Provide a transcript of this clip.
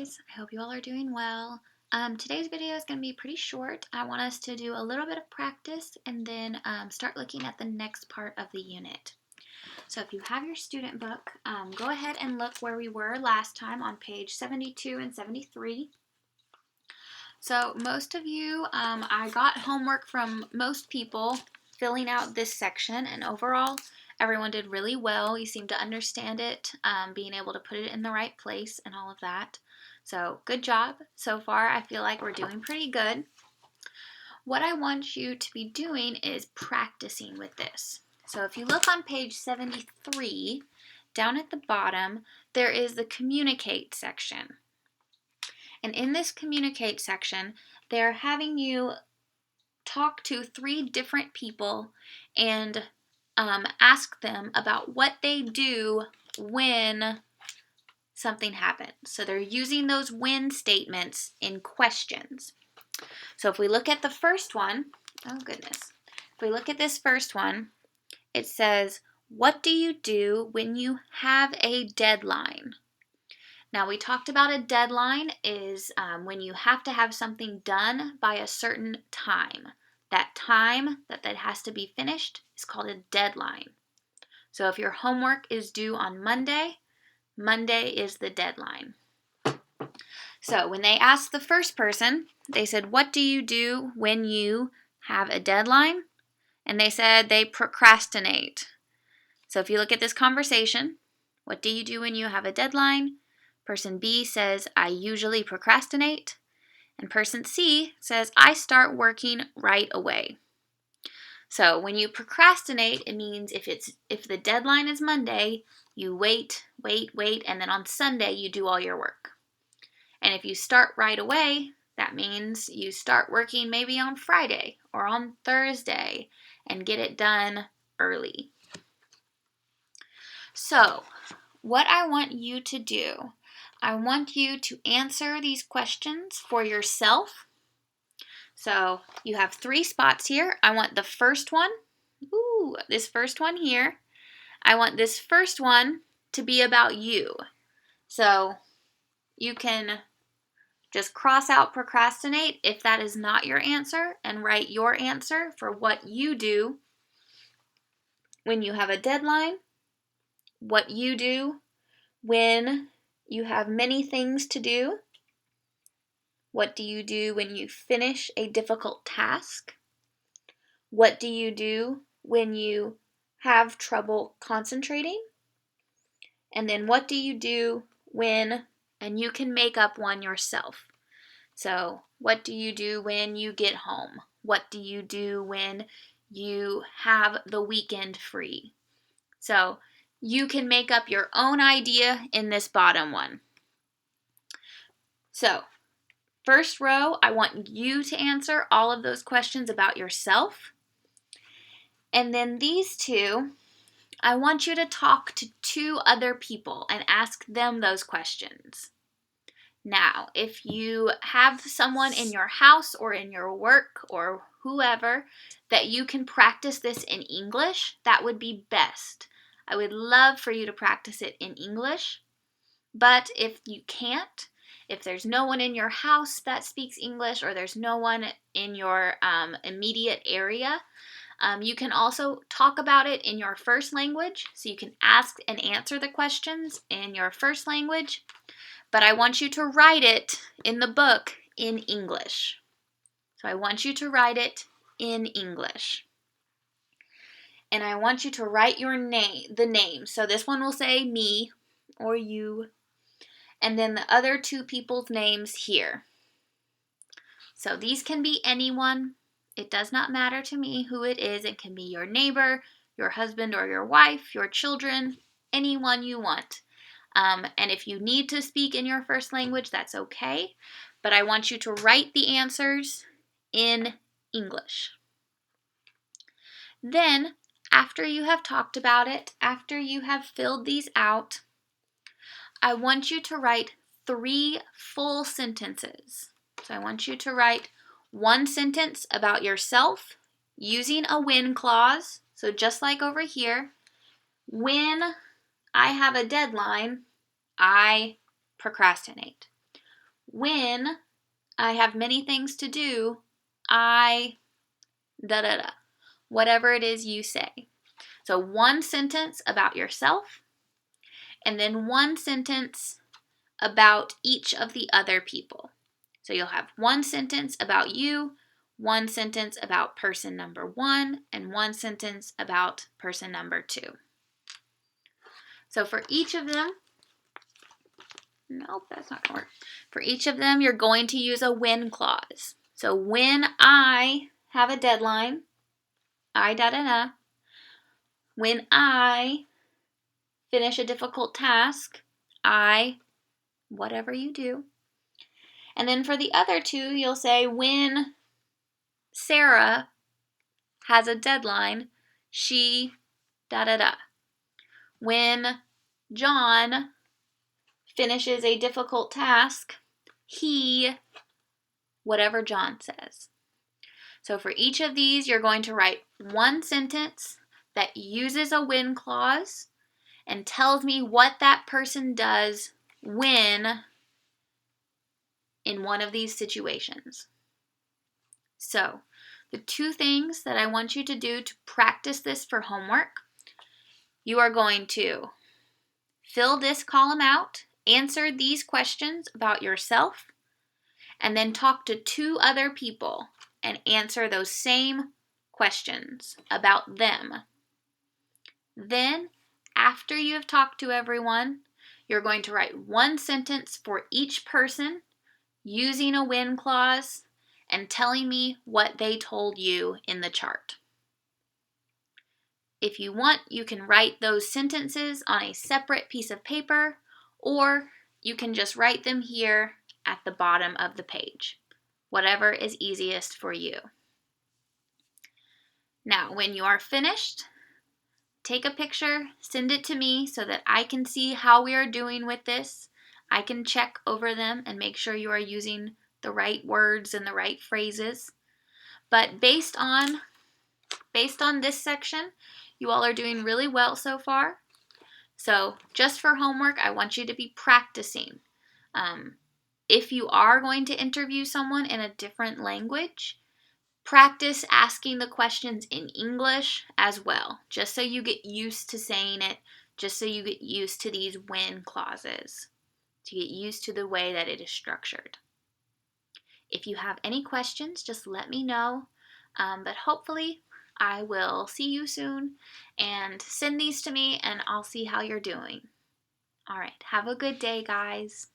guys, I hope you all are doing well. Today's video is going to be pretty short. I want us to do a little bit of practice and then start looking at the next part of the unit. So if you have your student book, go ahead and look where we were last time on page 72 and 73. So most of you, I got homework from most people filling out this section, and overall everyone did really well. You seem to understand it, being able to put it in the right place and all of that. So good job. So far I feel like we're doing pretty good. What I want you to be doing is practicing with this. So if you look on page 73, down at the bottom, there is the communicate section. And in this communicate section, they're having you talk to 3 different people and ask them about what they do when something happens. So they're using those when statements in questions. So if we look at the first one, oh goodness. If we look at this first one, it says, what do you do when you have a deadline? Now we talked about a deadline is when you have to have something done by a certain time. That time that has to be finished is called a deadline. So if your homework is due on Monday, Monday is the deadline. So when they asked the first person, they said, what do you do when you have a deadline? And they said they procrastinate. So if you look at this conversation, what do you do when you have a deadline? Person B says, I usually procrastinate. And person C says, I start working right away. So when you procrastinate, it means if the deadline is Monday, you wait, and then on Sunday you do all your work. And if you start right away, that means you start working maybe on Friday or on Thursday and get it done early. So what I want you to do, I want you to answer these questions for yourself. So you have 3 spots here. I want the first one, this first one here. I want this first one to be about you. So you can just cross out procrastinate if that is not your answer and write your answer for what you do when you have a deadline, what you do when you have many things to do, what do you do when you finish a difficult task, what do you do when you have trouble concentrating, and then what do you do when, and you can make up one yourself. So what do you do when you get home? What do you do when you have the weekend free? So you can make up your own idea in this bottom one. So first row, I want you to answer all of those questions about yourself. And then these 2, I want you to talk to 2 other people and ask them those questions. Now, if you have someone in your house or in your work or whoever that you can practice this in English, that would be best. I would love for you to practice it in English, but if you can't, if there's no one in your house that speaks English or there's no one in your immediate area, you can also talk about it in your first language, so you can ask and answer the questions in your first language. But I want you to write it in the book in English. So I want you to write it in English. And I want you to write your name, the name. So this one will say me or you. And then the other 2 people's names here. So these can be anyone. It does not matter to me who it is. It can be your neighbor, your husband or your wife, your children, anyone you want. And if you need to speak in your first language, that's okay. But I want you to write the answers in English. Then, after you have talked about it, after you have filled these out, I want you to write 3 full sentences. So I want you to write 1 sentence about yourself using a when clause. So just like over here, when I have a deadline, I procrastinate. when I have many things to do, I da da da. Whatever it is you say. So one sentence about yourself, and then one sentence about each of the other people. So you'll have one sentence about you, one sentence about person number 1, and one sentence about person number 2. So for each of them, nope, that's not going to work. For each of them, you're going to use a when clause. So when I have a deadline, I da da da. When I finish a difficult task, I whatever you do. And then for the other two, you'll say when Sarah has a deadline, she da da da. When John finishes a difficult task, he whatever John says. So for each of these, you're going to write one sentence that uses a when clause and tells me what that person does when in one of these situations. So, the two things that I want you to do to practice this for homework, you are going to fill this column out, answer these questions about yourself, and then talk to 2 other people and answer those same questions about them. Then, after you have talked to everyone, you're going to write one sentence for each person using a when clause and telling me what they told you in the chart. If you want, you can write those sentences on a separate piece of paper, or you can just write them here at the bottom of the page. Whatever is easiest for you. Now, when you are finished, take a picture, send it to me so that I can see how we are doing with this. I can check over them and make sure you are using the right words and the right phrases. But based on this section, you all are doing really well so far. So just for homework, I want you to be practicing. If you are going to interview someone in a different language, practice asking the questions in English as well, just so you get used to saying it, just so you get used to these when clauses, to get used to the way that it is structured. If you have any questions, just let me know, but hopefully I will see you soon, and send these to me and I'll see how you're doing. All right, have a good day, guys.